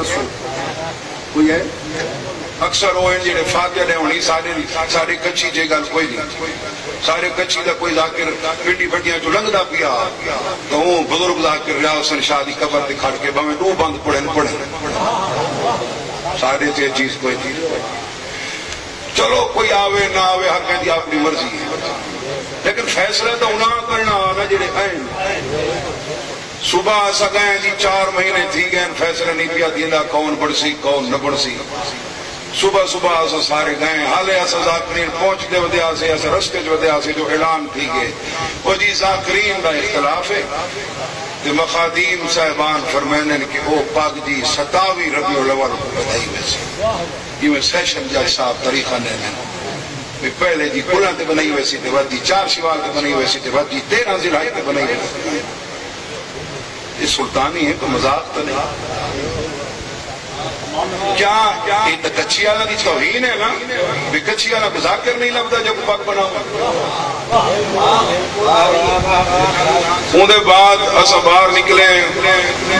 دسو کوئی ہے اکثر وہ ہیں جڑے فاتحہ نے ہونی سارے کچھی جے گل کوئی نہیں سارے کچھی دا کوئی ذاکر پنڈی بٹیاں جو لنگدا پیا تو وہ بزرگ ذاکر ریاض حسن شاہ دی قبر تے کھڑ کے بھویں دو بند پڑھن سارے تے چیز کوئی نہیں چلو کوئی آوے نہ آوے ہر کہیں دی اپنی مرضی ہے لیکن فیصلہ تو انہاں کرنا آنا جڑے ہیں صبح اسا گئے جی 4 مہینے تھی گئے فیصلہ نہیں پیا دیندا کون بڑھ سی کون نہ بڑھ سی صبح صبح اسا سارے گئے حالے اسا ذاکرین پہنچتے ودیا سے اسا رستے جو ودیا سے جو اعلان تھی گئے وہ جی ذاکرین دا اختلاف ہے تے مخادیم صاحبان فرمائنے کہ او پاک جی 27 ربیع الاول کو بدائی ویسے یہ میں سیشن جائے صاحب طریقہ نے پہلے جی کلہ تے بنائی ویسی تے ودی 4 شوال تے بنائی ویسی تے ودی 13 ذیلحجہ تے بنائی ویسی یہ سلطانی ہے تو مذاق تو نہیں کیا یہ تو کچھی والا کی توہین ہے نا بھی کچھی والا ذاکر نہیں لگتا جب پاک بناؤ ان دے بعد اسا باہر نکلے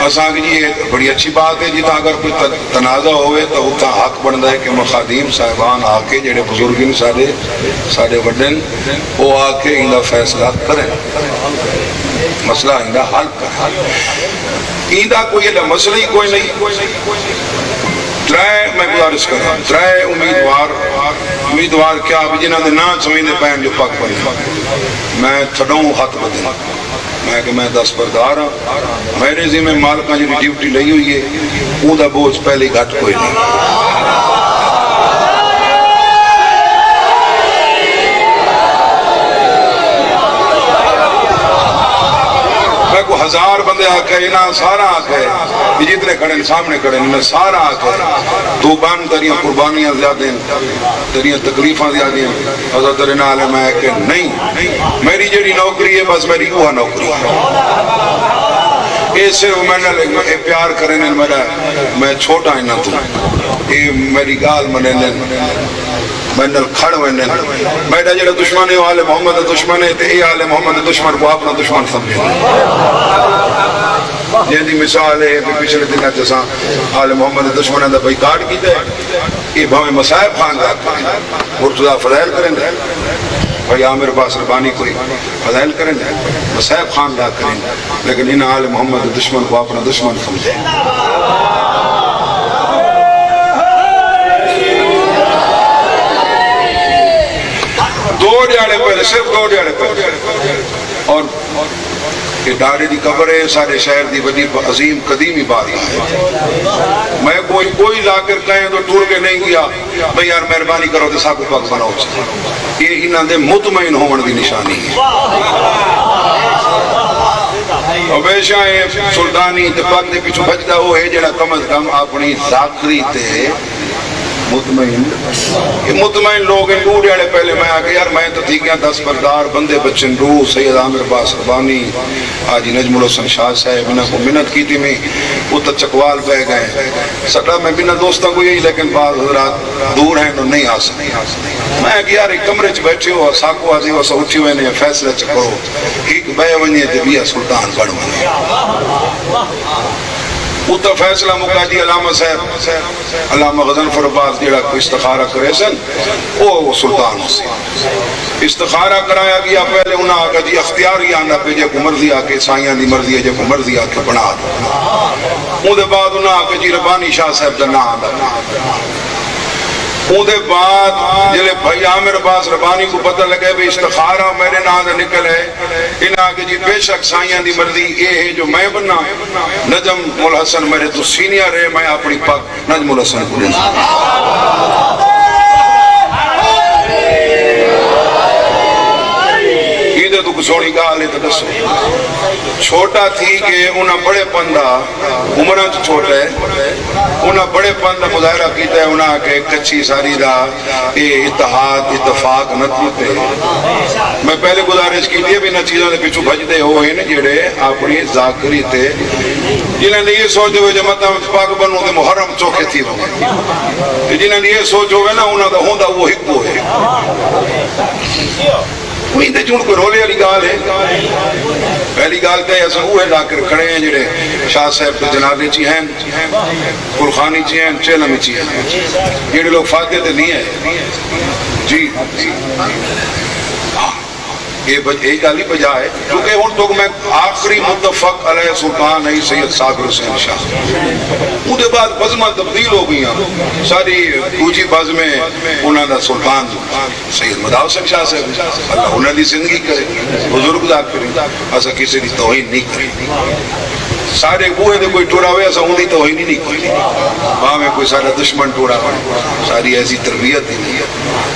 اساں کہ یہ بڑی اچھی بات ہے جتا اگر کوئی تنازع ہوئے تو اتنا حق بنتا ہے کہ مخادیم صاحبان آ کے جڑے بزرگین سارے وڈن وہ آ کے ان کا فیصلہ کریں مسئلہ ان کا حل کریں ان کا کوئی مسئلہ ہی کوئی نہیں ترائے میں گزارش کر رہا ہوں ترائے امیدوار کیا جنہوں نے نہ سمجھنے پہن جو پاک بنی میں تھڑوں خط بدیں میں کہ میں دستبردار ہوں میرے ذمہ مالکاں جو ڈیوٹی لئی ہوئی ہے اون دا بوجھ پہلے گھٹ کوئی نہیں میں کو 1000 بندے آکے انہاں سارا آکے یہ جتنے کھڑے سامنے کھڑے انہیں سارا آکے تو بان تریاں قربانیاں زیادہ ہیں تریاں تکلیفاں زیادہ ہیں حضرت ترینہ علیہ میں کہ نہیں میری جڑی نوکری ہے بس میری وہ نوکری ہے یہ صرف میں نے پیار کرنے میں چھوٹا ہی نہ تھا یہ میری گال مننے میں نل کھڑ وینے میرا جڑا دشمن ہے آل محمد دشمن ہے تے اے آل محمد دشمن کو اپنا دشمن سمجھے یہ دی مثال ہے کہ پچھلے دنوں جیسا آل محمد دشمن دا بھائی کاٹ کیتا ہے یہ بھاویں مصائب خان دا مرتضی فضائل کریں گے بھائی عامر عباس ربانی کوئی فضائل کریں گے مصائب خان دا کریں گے لیکن ان آل محمد دشمن کو اپنا دشمن سمجھے دو ڈیاڑے پہلے صرف 2 ڈیاڑے پہلے اور یہ ڈاڑے دی قبر ہے سارے شہر دی بڑی عظیم قدیمی باری ہے میں کوئی لا کر کہیں تو ٹور کے نہیں گیا بھئی یار مہربانی کرو تو ساکو پاک بناؤ یہ انہاں دے مطمئن ہون دی نشانی ہے ہمیشہ سلطانی تے پاک دے پیچھو بچدا وہ ہے جڑا کم از کم اپنی ذاکری تے مطمئن یہ مطمئن لوگ ہیں 2 ڈیاڑے پہلے میں آگے یار میں تو تھی گیا دستبردار بندے بچن روح سید عامر عباس ربانی آجی نجم الحسن شاہ صاحب انہوں کو منت کی تھی میں وہ تو چکوال بہ گئے سٹا میں بنا دوستوں کو یہی لیکن بعض حضرات دور ہیں انہوں نہیں آ سکتے میں کہ یار ایک کمرے چ بیٹھے ہو ساکو آدھی وہ سا اٹھی ہوئے نے فیصلہ چکرو ایک بے ونیے تے بیا سلطان بڑھ بنے اتنا فیصلہ مقادی علامہ صاحب علامہ غضنفر عباس جیڑا کو استخارہ کرے سن وہ سلطان ہو سی استخارہ کرایا گیا پہلے انہاں آگا جی اختیاری آنا پہ جے کو مرضی آکے سائیاں دی مرضی ہے جے کو مرضی آکے بنا دو اون دے بعد انہاں آگا جی ربانی شاہ صاحب دا نام آنا اون دے بعد جلے بھائی عامر عباس ربانی کو پتہ لگے بھی استخارہ میرے نام دے نکل ہے انہاں کہ جی بے شک سائیاں دی مرضی یہ ہے جو میں بننا نجم الحسن میرے تو سینئر ہے میں اپنی پاک نجم الحسن کو لینا یہ تو کچھ سوڑی گال ہے تو دسو چھوٹا تھی کہ انہاں بڑے پندہ عمران تو چھوٹا ہے انہاں بڑے پندہ مظاہرہ کیتا ہے انہاں کہ کچھی ساری دا یہ اتحاد اتفاق نتیتے میں پہلے گزارش کی تھی اب انہاں چیزوں نے پیچھو بھج دے ہوئے ہیں جڑے اپنی ذاکری تے جنہاں نے یہ سوچ ہوئے جب مطلب پاک بنوں دے محرم چوکے تھی ہوئے جنہاں نے یہ سوچ ہوئے نا انہاں دا ہوندہ وہ حکو ہے یہ تو کوئی رولے والی گال ہے. پہلی گال تو اصل وہ ڈاکر کھڑے ہیں جڑے شاہ صاحب کے جنازے چی ہیں, قرخانی چی ہیں, چیلم چی ہیں, جڑے لوگ فاتح تے نہیں ہیں. جی یہ گل ہی بجا ہے کیونکہ ہوں تو میں آخری متفق علیہ سلطان ہے سید صابر حسین شاہ. اندر بعد بزمہ تبدیل ہو گئی ہیں ساری دوجی بزمیں انہوں دا سلطان سید مداؤ حسین شاہ سے اللہ انہوں دی زندگی کرے, بزرگ دا کرے, ایسا کسی دی توہین نہیں کرے. سارے بوئے دے کوئی ٹوڑا ہوئے ایسا اندھی توہین ہی نہیں کوئی, وہاں میں کوئی سارا دشمن ٹوڑا ہوئے, ساری ایسی تربیت ہی نہیں ہے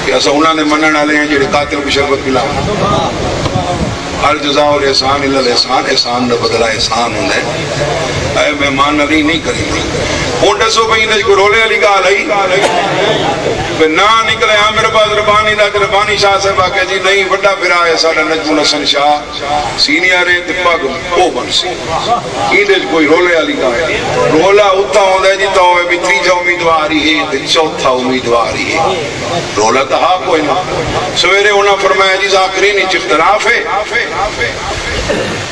کہ ایسا انہوں نے منن والے ہیں جڑے قاتل کو شربت پلاؤ. ہر جزا اور احسان الا الاحسان, احسان نہ بدلا احسان ہوں ہے. اے مہمان علی نہیں کریں گے ہوں دسو بھائی انہیں کوئی رولے والی گال آئی نہ نکلے ہاں میرے پاس ربانی دا ربانی شاہ صاحب آ کے جی نہیں بڑا پھرا ہے ساڈا نجم الحسن شاہ سینئر ہے تے پگ او بن سی. انہیں کوئی رولے والی گال رولا اتھا ہوندا ہے جی تو بھی تیجا امیدوار ہی ہے تے چوتھا امیدوار ہی ہے. رولا تو ہاں کوئی نہ. سویرے انہوں نے فرمایا جی ذاکرین وچ اختلاف ہے.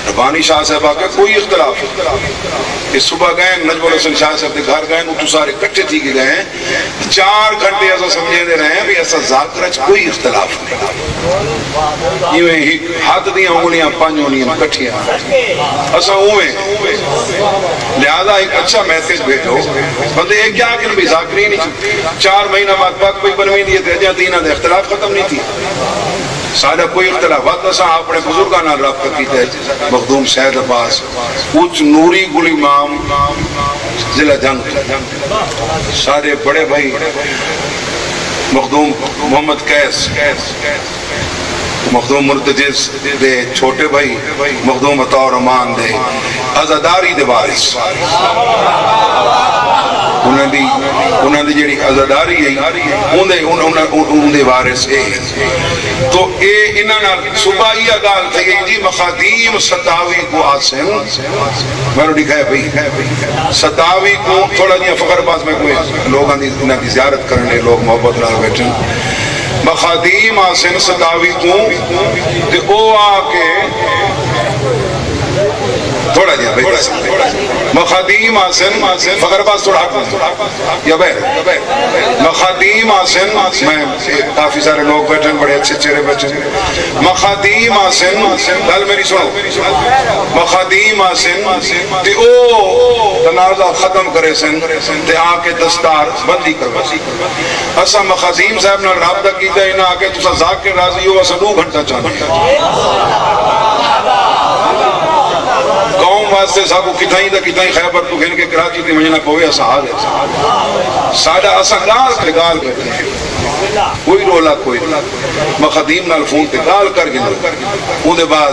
ربانی شاہ صاحب آکے کوئی اختلاف ہے. صبح گئے نجم الحسن شاہ صاحب کے گھر گئے تو سارے کٹھے تھی کے گئے 4 گھنٹے ایسا سمجھے دے رہے ہیں بھی ایسا ذاکرچ کوئی اختلاف نہیں. یہ ہی ہاتھ دیاں انگلیاں 5 انگلیاں کٹھیاں ایسا ہوئے. لہذا ایک اچھا میسیج بھیجو بندے ایک کیا کہ بھی ذاکرین 4 مہینہ بعد پاک کوئی بنوی دیئے تھے جہاں دینہ دے اختلاف ختم نہیں تھی. سارا کوئی اختلافات نہ سا اپنے بزرگانہ رابطہ کیتے مخدوم سید عباس کچھ نوری گل امام ضلع جنگ سارے بڑے بھائی مخدوم محمد قیس مخدوم مرتجز دے چھوٹے بھائی مخدوم عطا رحمان دے عزاداری دے وارث انہوں نے جیڑی عزاداری ہے انہوں نے وارث ہے. تو اے انہوں صبح یہ گال تھی گئی جی مخادیم ستاوی کو آسن میں نے دکھایا بھئی ستاوی کو تھوڑا جی فخر باز میں کوئی لوگ انہوں کی زیارت کرنے لوگ محبت نہ بیٹھیں مخادیم آسن ستاوی کو تے او آکے تھوڑا جی مخادیم آسن فخر باز تھوڑا یا بہر مخادیم آسن میں کافی سارے لوگ بیٹھیں بڑے اچھے چہرے بیٹھیں مخادیم آسن گل میری سنو مخادیم آسن تے او تنازع ختم کرے سن تے آکے دستار بندی کرو. اسا مخادیم صاحب نے رابطہ کیتا ہے انہاں آکے تسا ذاکر راضی ہو اسا 2 گھنٹہ چاہنے قوم واسطے ساکو کتائیں دا کتائیں خیبر تو گھن کے کراچی تی مجھنا پوے اسا حال ہے سادہ اسا گال کے گال کرتے ہیں کوئی رولا کوئی مخدیم نال فون تے گال کر گئے اون دے بعد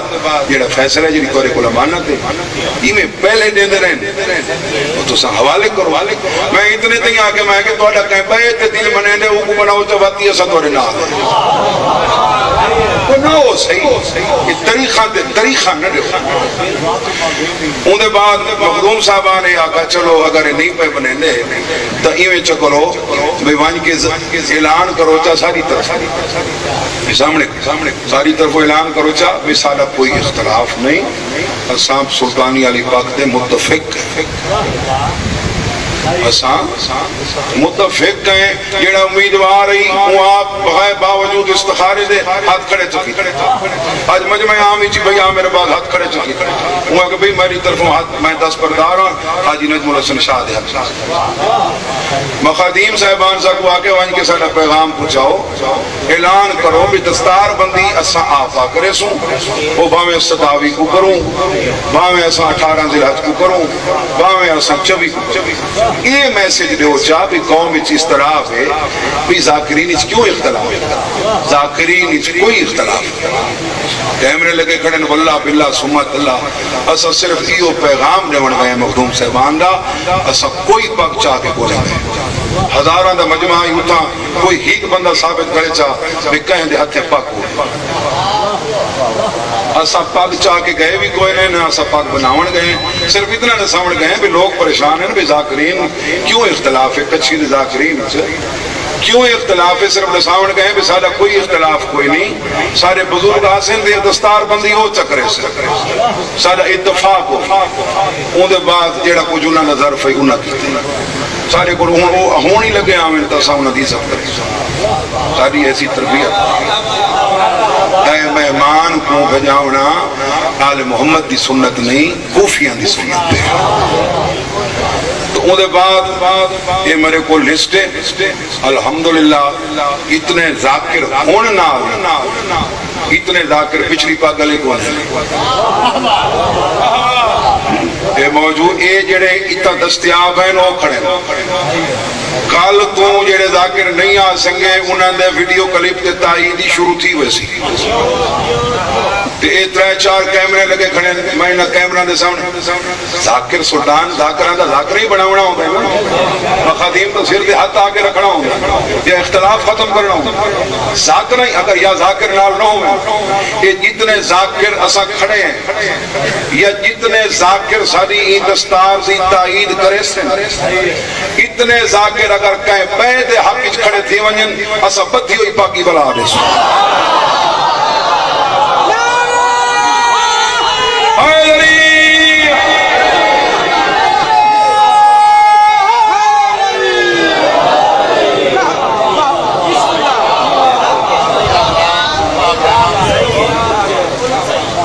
جیڑا فیصلہ جیڑی کورے کو امانت ہے یہ میں پہلے دے دے رہے وہ تو سا حوالے کرو میں اتنے تھی آکے میں کہ توڑا کہیں پہے تے دل منے دے اوکو بناو تو باتی اسا توڑے نہ آدھے وہ نہ ہو صحیح یہ طریقہ نہ دے اون دے بعد مخدوم صاحبان نے آکا چلو اگر نہیں پہ بنے دے تو ایویں چکرو بے وانج کے اعلان کرو چا ساری طرف سامنے ساری طرف اعلان کرو چا بے سارا کوئی اختلاف نہیں اسام سلطانی علی پاک دے متفق اسام متفق ہیں جیڑا امیدوار رہی وہ آپ بغیر باوجود استخارے دے ہاتھ کھڑے چکی آج مجمع عامی چی بھئی میرے بعد ہاتھ کھڑے چکی وہ کہ بھئی میری طرفوں ہاتھ میں 10 پردار ہوں حاجی نجم الحسن شاہ دے مخادیم صاحبان سا کو آکے وہاں کے ساتھ پیغام پوچھاؤ اعلان کرو بھی دستار بندی اسا آفا کرے سوں وہ باویں 27 کو کروں باویں اسا 18 ذی الحج کو کروں باویں اسا 24 کو یہ میسیج دے ہو چاہ بھی قوم اچھ اس طرح ہے بھی ذاکرین اچھ کیوں اختلاف ہے ذاکرین اچھ کوئی اختلاف ہے کیمرے لگے کھڑن واللہ باللہ سمت اللہ اسا صرف ایو پیغام دے ون گئے مخدوم صاحبان دا اسا کوئی پاک چاہ کے بولے گئے ہزاران دا مجمع ہی ہوتا کوئی ہیک بندہ ثابت کرے چاہ بھی کہیں دے ہتھے پاک ہو اسا پگ چاہ کے گئے بھی کوئی نہیں نہ اسا پگ بناون گئے صرف اتنا نہ سمجھ گئے بھی لوگ پریشان ہیں بھی ذاکرین کیوں اختلاف ہے کچھی دے ذاکرین کیوں اختلاف ہے صرف نساون گئے بھی سارا کوئی اختلاف کوئی نہیں سارے بزرگ آسن دے دستار بندی ہو چکرے سے سارا اتفاق ہو اون دے بعد جیڑا کچھ انہاں نظر فی انہاں کیتے سارے کو ہونی لگے آمین تا ساؤں ندی سب کرے ساری ایسی تربیت اے مہمان کو بجاونا آل محمد دی سنت نہیں کوفیاں دی سنت ہے تو اون دے بعد یہ میرے کو لسٹ ہے الحمدللہ اتنے ذاکر ہوننا اتنے ذاکر پچھلی پاک گلے کو اے موجود اے جڑے اتنا دستیاب ہیں وہ کھڑے کل تو جڑے ذاکر نہیں آ سکے انہاں دے ویڈیو کلپ تے تائیدی شروع تھی ویسی تے اے 3-4 کیمرے لگے کھڑے میں نہ کیمرہ دے سامنے ذاکر سلطان ذاکران دا ذاکر ہی بناونا ہوگا مخادیم تو سر دے ہاتھ آکے رکھنا ہوگا یا اختلاف ختم کرنا ہوگا ذاکر ہی اگر یا ذاکر نال نہ ہوگا یہ جتنے ذاکر اسا کھڑے ہیں یا جتنے ذاکر ساری این دستار سی تائید کرے سے اتنے ذاکر اگر کہیں پہدے حق اچھ کھڑے تھی ونجن اسا بدھی ہوئی پاکی بلا دے سو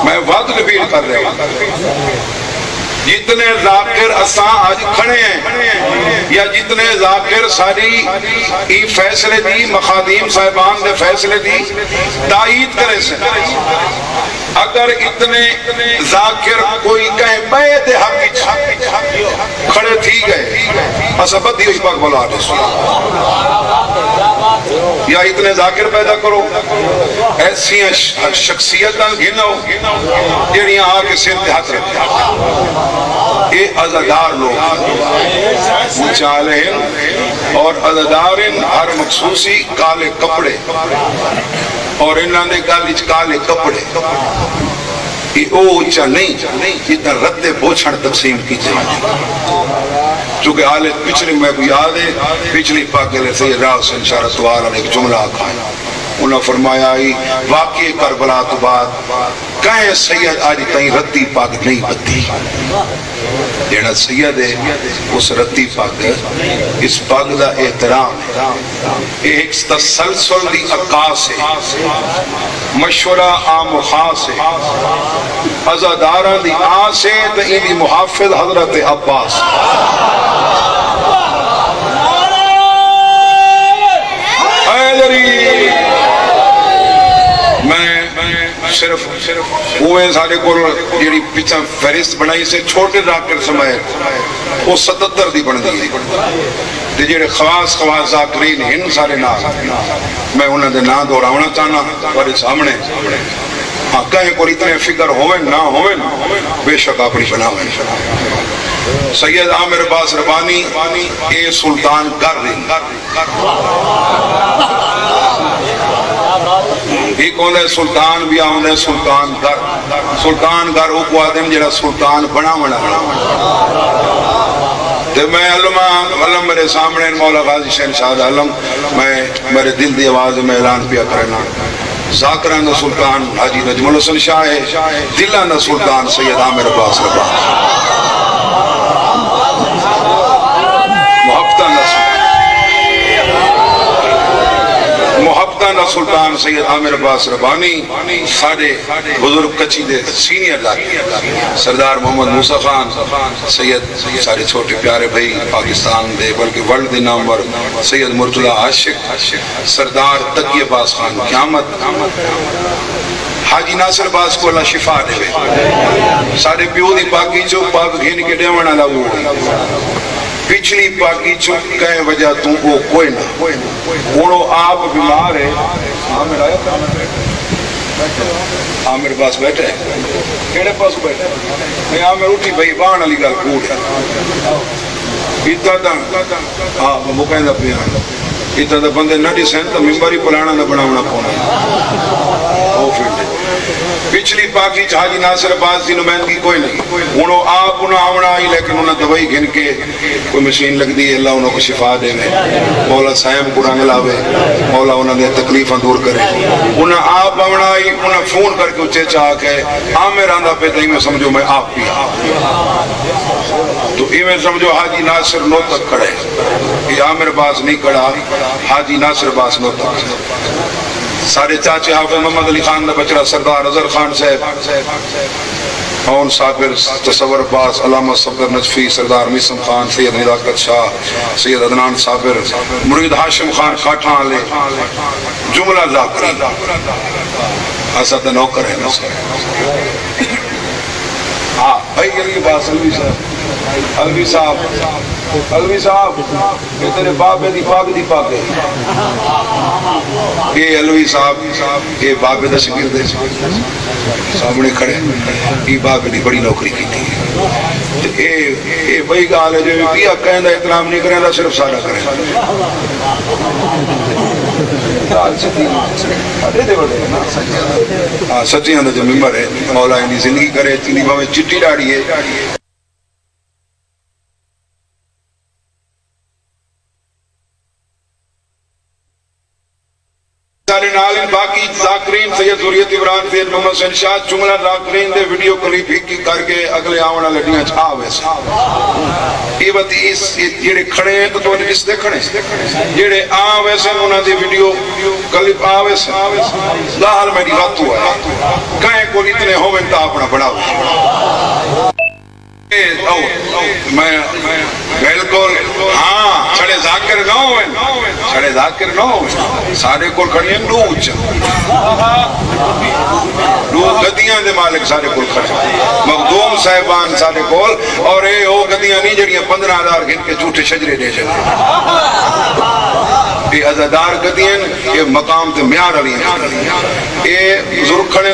میں وعد نبیل کر رہے ہوں جتنے ذاکر اساں آج کھڑے ہیں یا جتنے ذاکر ساری ای فیصلے دی مخادیم صاحبان دے فیصلے دی تائید کرے سے اگر اتنے ذاکر کوئی کہیں بیت حق کھڑے تھی گئے اسا بدھی ہوئی پاک بلا دے سو یا اتنے ذاکر پیدا کرو ایسی شخصیتاں گھنو جڑیاں آکے سر دے ہاتھ رکھیں اے عزدار لوگ مچالہن اور عزدارن ہر مخصوصی کالے کپڑے اور انہاں دے گالج کالے کپڑے یہ اوچا نہیں جتنا رد بوچھڑ تقسیم کی جائے چونکہ حالت پچھلی میں کو یاد ہے پچھلی پاکلے سید راہ حسین شاہ رسوارہ نے ایک جملہ کھایا انہوں فرمایا ہی واقعی کربلا تو بعد کہیں سید آج تائیں ردی پاک نہیں بدھی جیڑا سید ہے اس ردی پاک اس پاک دا احترام ایک تسلسل دی عقاس ہے مشورہ عام و خاص ہے عزاداران دی آس ہے تو انہی محافظ حضرت عباس صرف ہوئے سارے کو جیڑی پیچھا فہرست بنائی سے چھوٹے ذاکر سمائے وہ 77 دی بن دی تے جیڑے خواص ذاکرین ہن سارے نام میں انہوں نے نام دوراؤنا چاہنا اور سامنے ہاں کہیں کو اتنے فکر ہوئے نہ ہوئے بے شک اپنی بنا ہوئے سید عامر عباس ربانی اے سلطان گر ایک ہونے سلطان بھی آنے سلطان گر او کو آدم جڑا سلطان بنا تو میں علم میرے سامنے مولا غازی شہنشاہ علم میں میرے دل دی آواز میں اعلان پیا کرنا ذاکران دا سلطان حاجی نجم الحسن شاہ ہے دلان دا سلطان سید عامر عباس ربانی محبتان سلطان سید عامر عباس ربانی سارے بزرگ کچی دے سینئر لاکی سردار محمد موسیٰ خان سید سارے چھوٹے پیارے بھائی پاکستان دے بلکہ ورلڈ دے نامور سید مرتضی عاشق سردار تقی عباس خان قیامت حاجی ناصر عباس کو اللہ شفا دے سارے پیو دی پاکی جو پاک گھین کے ڈیوانا لگو پچھلی پاکی چک کہیں وجہ تم وہ کوئی نہ انہوں آپ بیمار ہے عامر آیا تھا عامر پاس بیٹھے کیڑے پاس بیٹھے میں عامر اٹھی بھئی بان علی گل کوڑ ہے اتنا تھا ہاں وہ کہیں دا پیان اتنا تو بندے نہ ڈسین تو ممبر ہی پلانا نہ بناونا پونا وہ فیلڈ پچھلی پاکی حاجی ناصر عباس کی نمائندگی کوئی نہیں ہوں آپ انہیں آونا آئی لیکن انہیں دوائی گھن کے کوئی مشین لگ دی اللہ انہوں کو شفا دے مولا سائم کو رنگ لاوے مولا انہوں نے تکلیفاں دور کرے انہیں آپ آونا آئی انہیں فون کر کے اچھے چاہ کے آمیر آندہ پہ تھی میں سمجھو میں آپ بھی تو میں سمجھو حاجی ناصر نو تک کھڑے یہ آمیر باز نہیں کھڑا حاجی ناصر باز نو تک سارے چاچے حافظ محمد علی خان دا بچڑا سردار اظہر خان صاحب اون صابر تصور باز علامہ صفدر نجفی سردار میسم خان سید نزاکت شاہ سید عدنان صابر مرید ہاشم خان کھاٹھاں علی جملہ ذاکری اسد نوکر ہے ہاں بھائی علی باز علوی صاحب یہ تیرے بابے دی پاک ہے یہ علوی صاحب یہ بابے دا شگرد ہے سامنے کھڑے یہ بابے دی بڑی نوکری کی تھی یہ بھائی گال ہے جو بیا کہیں دا احترام نہیں کریں دا صرف سادہ کریں سچی اندر جو ممبر ہے مولا انہی زندگی کرے تینی بھاوے چٹی ڈاڑی ہے باقی ذاکرین سید ذریت عمران سید محمد حسین شاہ جملہ ذاکرین دے ویڈیو کلپ ہی کر کے اگلے آونا لڑیاں چھا ویسے یہ بات جیڑے کھڑے ہیں تو انہیں اس دیکھنے جیڑے ویسے انہوں نے ویڈیو کلپ ویسے لاحال میں بات ہوا ہے کہیں کو اتنے ہوئے تا اپنا بڑا میں بالکل ہاں چھڑے ذاکر نہ ہوئے سارے کول کھڑی ہیں نوچ نو گدیاں دے مالک سارے کول کھڑے مخدوم صاحبان سارے کول اور اے او گدیاں نہیں جڑیاں 15,000 گھن کے جھوٹے شجرے دے جائے یہ عزادار گدیاں یہ مقام تے میار علی ہیں یہ بزرگ کھڑے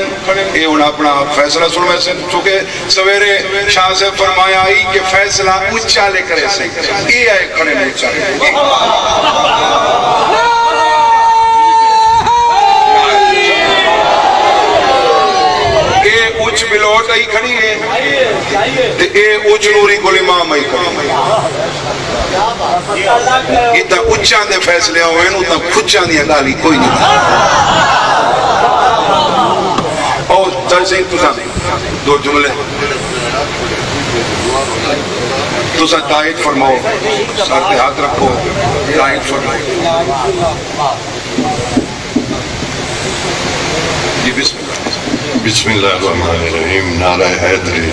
یہ انہاں اپنا فیصلہ سن میں سے چونکہ سویرے شاہ سے فرمایا آئی کہ فیصلہ اچھا لے کرے سے یہ آئے کھڑے میں اچھا لے یہ اچھ بلوٹ آئی کھڑی ہے یہ اچھ نوری کو امام آئی کھڑی ہے اتنا اچھان دے فیصلے ہوئے ہیں اتنا کھچان دیا گالی کوئی نہیں اور چل تو سامنے دو جملے تو سا تائید فرماؤ سر پہ ہاتھ رکھو تائید فرماؤ جی بسم اللہ الرحمن الرحیم نعرہ حیدری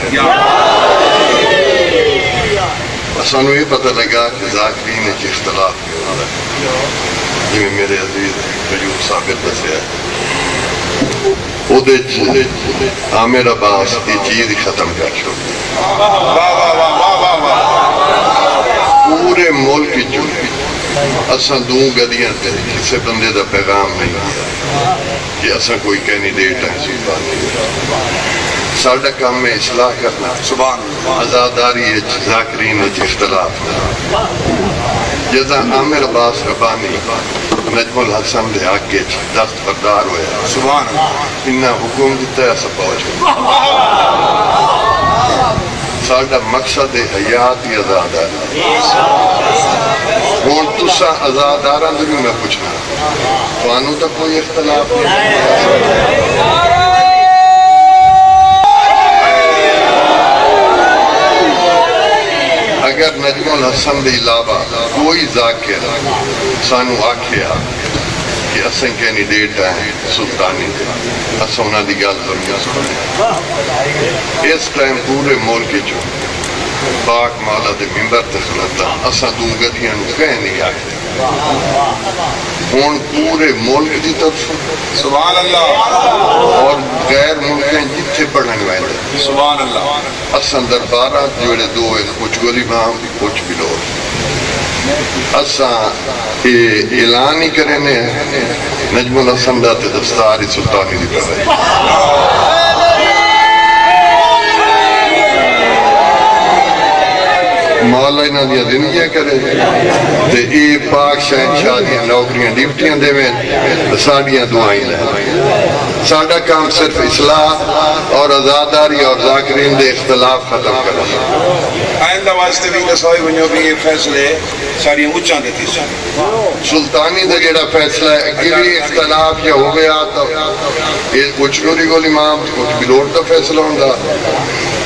سانو یہ پتہ لگا کہ ذاکرین ایک اختلاف کی ہوتا ہے جی میرے عزیز قیوب ثابت دسیا ہے او دے عامر عباس یہ چیز ختم کر چھو پورے ملک جو اساں دوں گدیاں تے کسے بندے دا پیغام نہیں دیا کہ اساں کوئی کینڈیڈیٹ ہے صوبہ نہیں ساڑھا کام میں اصلاح کرنا سبحان آزاداری ذاکرین اختلاف جزا عامر عباس ربانی نجم الحسن دے آگے دست بردار ہوئے سبحان انہا حکوم دیتا ہے ایسا پہنچ ساڑھا مقصد حیاتی آزاداری ہون تسا آزاداران دے بھی میں پوچھنا توانو تا کوئی اختلاف نہیں اگر نجم الحسن دے علاوہ کوئی ذاکر سانو آکھیا کہ اساں کینڈیڈیٹ ہیں سلطانی دے اساں انہاں دی گل ضرور سنیں اس ٹائم پورے ملک جو پاک مولا دے ممبر تے کھلوتا اساں دوں گدیاں نو کہیں نہیں آکھدے ہن پورے ملک دی طرف سبحان اللہ اور غیر ملکیں جتھے پڑھن ویندے سبحان اللہ اساں دربارہ جوڑے دو ہیں کچھ غریباں کچھ بلور اساں اعلان ہی کرنے ہیں نجم الحسن دا تے دستاری سلطانی دی پڑھے مولا انہاں دیا زندگیاں کرے تے یہ پاک شہنشاہ دیا نوکریاں ڈیوٹیاں دے میں ساڑیاں دعائیں لیں ساڑا کام صرف اصلاح اور آزاداری اور ذاکرین دے اختلاف ختم کرنا آئندہ واسطے بھی دسوئی ونجو بھی یہ فیصلے ساری اونچاں دیتی سلطانی دا جڑا فیصلہ ہے کہ بھی اختلاف یا ہو گیا تو یہ کچھ نوری گول امام کچھ بلوڑ دا فیصلہ ہوندہ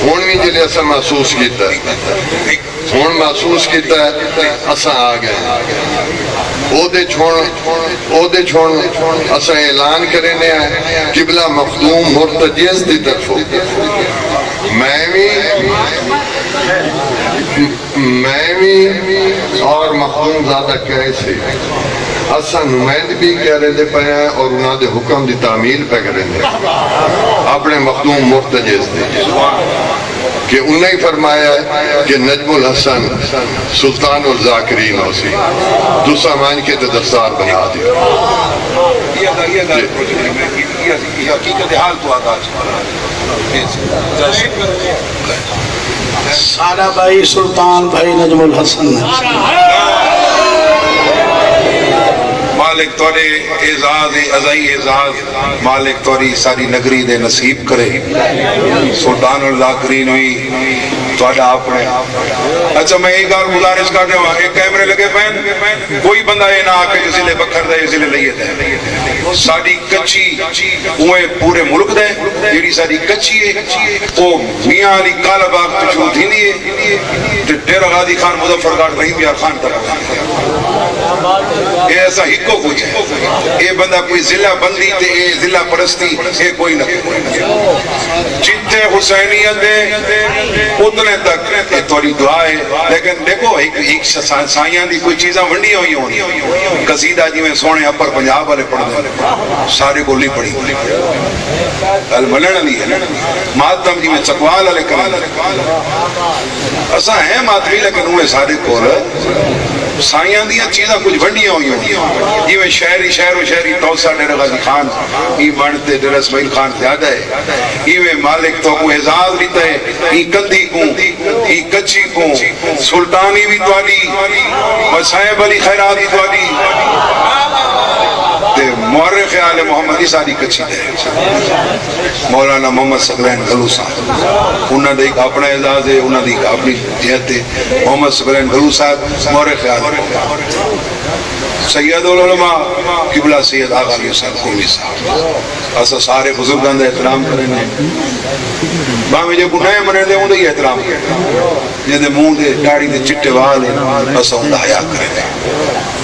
ہون بھی جلے اسا محسوس کیتا ہے ہون محسوس کیتا ہے اسا آ گئے او دے چھوڑ اسا اعلان کرنے ہیں قبلہ مخدوم مرتجز دی طرف ہو میں بھی اور مخدوم زیادہ کیسے اسا نمائند بھی کہہ رہے دے پہے ہیں اور انہاں دے حکم دی تعمیل پہ کریں دے اپنے مخدوم مرتجز دے کہ انہیں ہی فرمایا ہے کہ نجم الحسن سلطان الذاکرین ہو سی دوسرا مان کے دستار بنا دی یہ حقیقت حال تو آتا سارا بھائی سلطان بھائی نجم الحسن مالک توڑے اعزاز ازائی اعزاز مالک توڑی ساری نگری دے نصیب کرے سلطان الذاکرین ہوئی توڑا اپنے اچھا میں ایک گار گزارش کرنے ہوا ایک کیمرے لگے پہن کوئی بندہ یہ نہ آکے جسی لے بکھر دے جسی لے لئیے دے ساری کچھی اوہیں پورے ملک دے جیڑی ساری کچھی ہے وہ میاں علی کالا باغ تجود ہی نہیں ہے ڈیر غادی خان مظفر گارڈ رحیم یار خان تک یہ ایسا ہی کو کچھ ہے یہ بندہ کوئی ضلع بندی تے یہ ضلع پرستی یہ کوئی نہ جتنے حسینیت دے اتنے تک یہ توڑی دعا ہے لیکن دیکھو ایک سائیاں دی کوئی چیزاں ونڈی ہوئی ہونی قصیدہ جی میں سونے اپر پنجاب والے پڑھ دے سارے کو لی پڑھی الملن علی ہے ماتم جی میں چکوال والے کرنے ایسا ہے ماتمی لیکن ہوئے سارے کو سائیاں دیا چیزاں کچھ ونڈیاں ہوئی ہوں جی میں شہری شہر و شہری توسا ڈیر غازی خان ای بنتے ڈیر اسماعیل خان زیادہ ہے ای میں مالک تو کو اعزاز لیتا ہے ای کندھی کو ای کچھی کو سلطانی بھی دوالی وسائب علی خیرات بھی دوالی مورخ آل محمدی ساری کچھی دے مولانا محمد سقلین غلو صاحب انہوں نے ایک اپنا اعزاز ہے انہوں نے ایک اپنی جہت ہے محمد سقلین غلو صاحب مورخ آل سید العلماء قبلہ سید آغا علی حسین قومی صاحب ایسا سارے بزرگان دے احترام کرنے باہمیں جو نئے منے دے ہوں دے یہ احترام کرنے جن دے مون دے ڈاڑی دے چٹے والے ایسا ہوں دا حیاء کرنے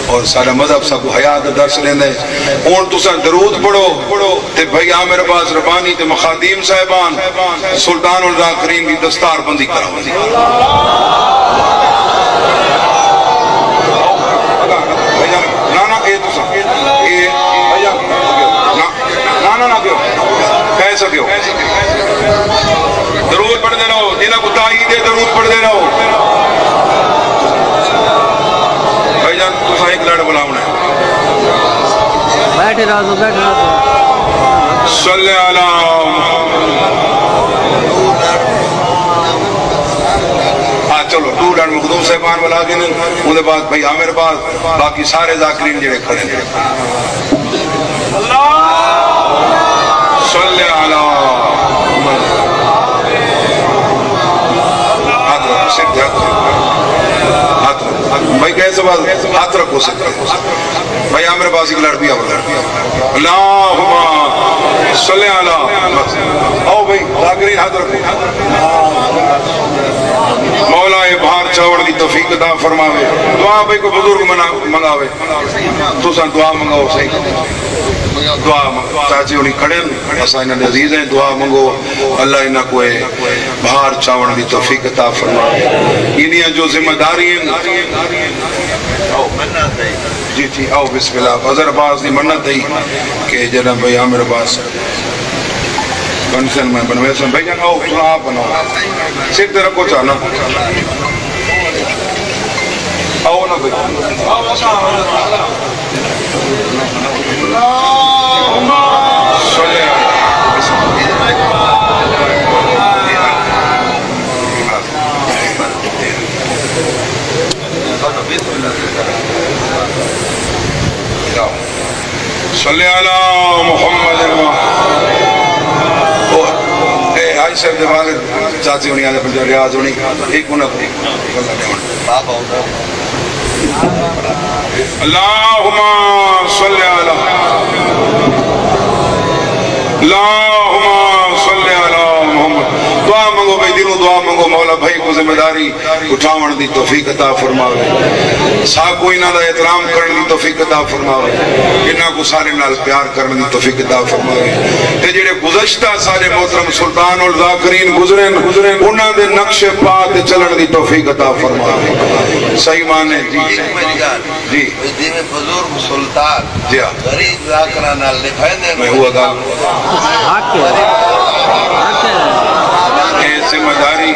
اور سارا مذہب سب کو حیات درس لیندے اون تساں درود پڑھو تے بھائی عامر عباس ربانی تے مخادیم صاحبان سلطان الذاکرین کی دستار بندی کراؤ نانا اے تساں اے نانا کیوں کہہ سکیو درود پڑھ دے رہو جنہ کو تائید ہے درود پڑھ دے رہو بھائی جان تساں ایک لڑ بلاؤنا ہے بیٹھے رہو صلی اللہ چلو دو لڑ مخدوم صاحبان بلا کے ان دے بعد بھائی عامر باز باقی سارے ذاکرین جڑے کھڑے ہیں صلی اللہ بھائی کیسے بات ہاتھ رکھو سکتے بھائی عامر باز ایک لڑ بھی اللہم صلی اللہ آؤ بھائی ذاکرین ہاتھ رکھو مولا بھار چاوڑ دی توفیق عطا فرماوے دعا بھائی کو بزرگ منگاوے تو سن دعا منگاؤ صحیح دعا چاچی انہی کھڑن اسا انہاں عزیز ہیں دعا منگو اللہ انہاں کو بھار چاوڑ دی توفیق عطا فرماوے انہاں جو ذمہ داری ہیں جی جی آؤ بسم اللہ حضر عباس دی منت ہے کہ جناب بھائی عامر عباس بنسن میں بنویسن بھائی جان آؤ سنا آپ بناؤ صرف تیرا کو چاہنا آؤ نا بھائی صلی اللہ صلی علی محمد حاج صاحب دے والد چاچی ہونی آدھے پنجا ریاض ہونی ایک انہوں اللہم صلی علی اللہم صلی علی محمد دعا منگو بھائی دلوں دعا منگو مولا بھائی کو ذمہ داری اٹھاون دی توفیق عطا فرماوے ساکو انہاں دا احترام کرن دی توفیق عطا فرماوے انہاں کو سارے نال پیار کرن دی توفیق عطا فرماوے تے جڑے گزشتہ سارے محترم سلطان الذاکرین گزرن انہاں دے نقش پا تے چلن دی توفیق عطا فرماوے صحیح معنی جی جی میں بزرگ سلطان جی غریب ذاکرہ نال نبھائنے میں ہوا گا ذمہ داری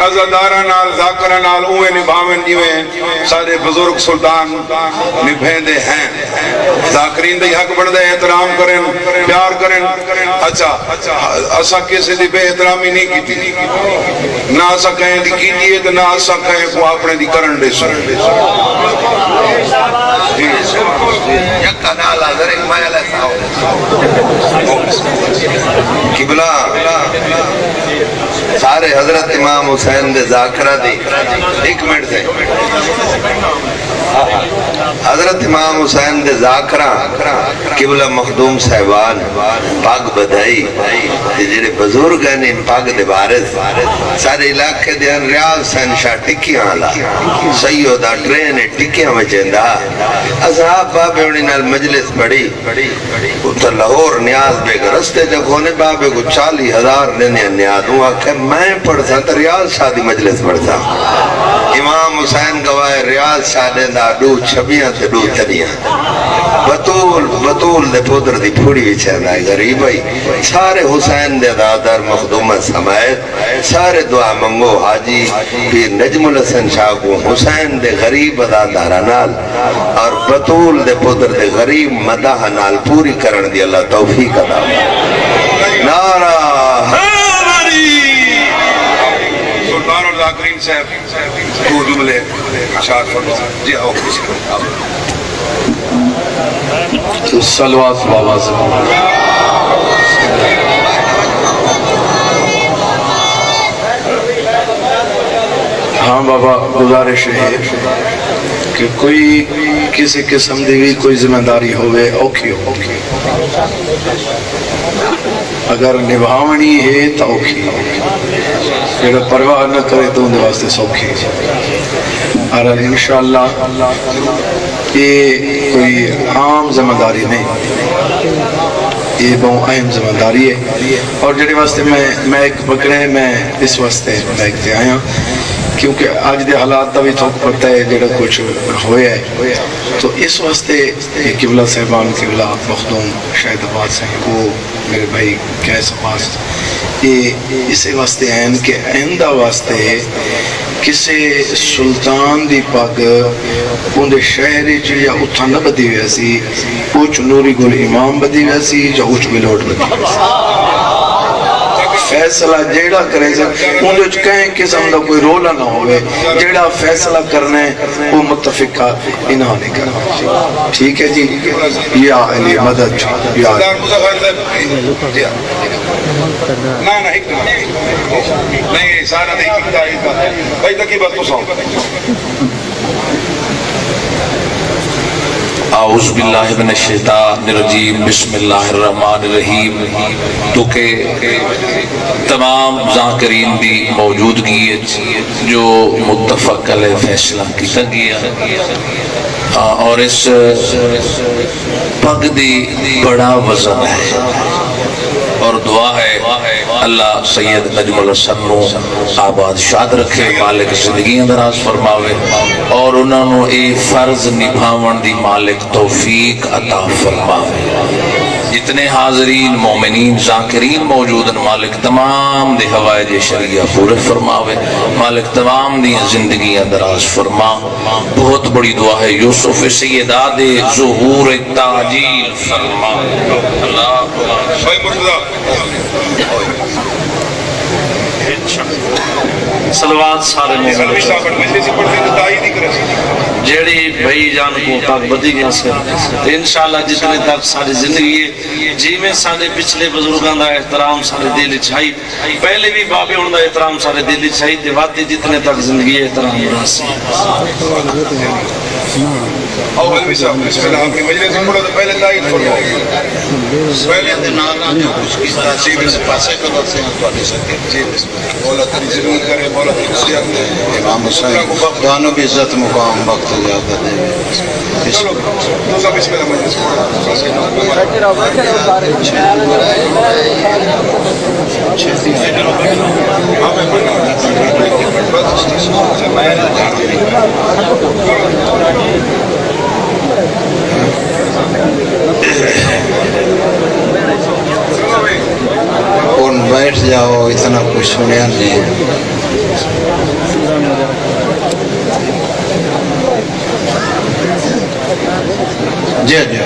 عزادارہ نال ذاکرہ نال اوے نبھاویں جیویں سارے بزرگ سلطان نبھیں دے ہیں ذاکرین دے حق بڑھ دے احترام کریں پیار کریں اچھا اسا کسی دی بے احترامی نہیں کی تھی نہ اسا کہیں دی کی دیئے تو نہ اسا کہیں کو اپنے دی کرن دے سن یکا نال حضر ایک مائل ایسا ہو قبلہ سارے حضرت امام حسین دے ذاکرہ دی ایک منٹ سے حضرت امام حسین دے ذاکرہ قبلہ مخدوم صاحبان پاک بدائی جڑے بزرگ ہیں پاک دے بارز سارے علاقے دے ریاض سین شاہ ٹکیاں آلا سیدہ ٹرین ٹکیاں میں چندہ اصحاب بابے انہی نال مجلس پڑی اتر لاہور نیاز بے گرستے جگونے بابے کو 40,000 دینے نیاز ہوں آکھے میں پڑھتا تو ریاض شاہ دی مجلس پڑھتا امام حسین گواہ ریاض شاہ دیندہ دو چھبیاں تے دو تریاں بطول دے پودر دی پھوڑی وچھے دائے غریب آئی سارے حسین دے دادر مخدومت سمائد سارے دعا منگو حاجی پیر نجم الحسن شاہ کو حسین دے غریب دادر نال اور بطول دے پودر دے غریب مداح نال پوری کرن دی اللہ توفیق عطا نعرہ سلطان الذاکرین صاحب دو جملے اشار فرما جی آؤ صلوات بابا سے ہاں بابا گزارش ہے کہ کوئی کسی قسم دی بھی کوئی ذمہ داری ہوئے اوکھی ہو اگر نبھاونی ہے تو اوکھی جڑا پرواہ نہ کرے تو ان واسطے سوکھی اور انشاءاللہ یہ کوئی عام ذمہ داری نہیں یہ بہت اہم ذمہ داری ہے اور جڑے واسطے میں ایک پکڑے میں اس واسطے بیک دے آیا کیونکہ آج دے حالات دا بھی تھوک پتہ ہے جڑا کچھ ہویا ہے تو اس واسطے قبلہ صاحبان قبلہ مخدوم شاہد آباد سے وہ میرے بھائی کیس عباس یہ اسے واسطے ہیں کہ آئندہ واسطے کسی سلطان دی پاگ اندے شہری یا اتھا نہ بدی ویسی اوچ نوری گل امام بدی ویسی یا اوچ بلوٹ بدی ویسی فیصلہ جیڑا کرے سے اندے جو کہیں قسم دا کوئی رولہ نہ ہوئے جیڑا فیصلہ کرنے وہ متفقہ انہاں نہیں کرنا ٹھیک ہے جی یا علی مدد یا نہیں سارا نہیں کتا ہے بھائی تکی بات تو ساؤں اعوذ باللہ من الشیطان الرجیم بسم اللہ الرحمن الرحیم تو کہ تمام ذاکرین دی موجودگی جو متفق علیہ فیصلہ کیتا گیا اور اس پگ دی بڑا وزن ہے اور دعا ہے اللہ سید نجم الحسن نو آباد شاد رکھے مالک زندگیاں دراز فرماوے اور انہوں نے اے فرض نبھاون دی مالک توفیق عطا فرماوے جتنے حاضرین مومنین ذاکرین موجود ہیں مالک تمام دے حوائج شریعہ پورے فرماوے، مالک تمام دی زندگیاں دراز فرما۔ بہت بڑی دعا ہے یوسف سیدہ دے ظہور تعجیل فرما۔ اللہ بھائی مرتضیٰ صلوات سارے سلوی صاحب مجلس سے پڑھتے ہیں دائی نہیں کرے جیڑی بھائی جان کو تک بدی گیا سے انشاءاللہ جتنے تک ساری زندگی ہے جی میں سارے پچھلے بزرگاں دا احترام سارے دل چاہی پہلے بھی بابے ان دا احترام سارے دل چاہی تے واتے جتنے تک زندگی احترام راسی اور علوی صاحب بسم اللہ اپنی مجلس سے پڑھو تو پہلے دائی فرماؤ پہلے نانا جو کچھ کی تاثیر سے پاسے کر سے ہیں تو آنے سکتے جی بسم اللہ مولا تری ضرور کرے مولا تری خصیت دے امام حسین دانو بھی عزت مقام وقت زیادہ دے چلو دوسرا بسم اللہ مجلس کون بیٹھ جاؤ اتنا کچھ سنیا نہیں جی جی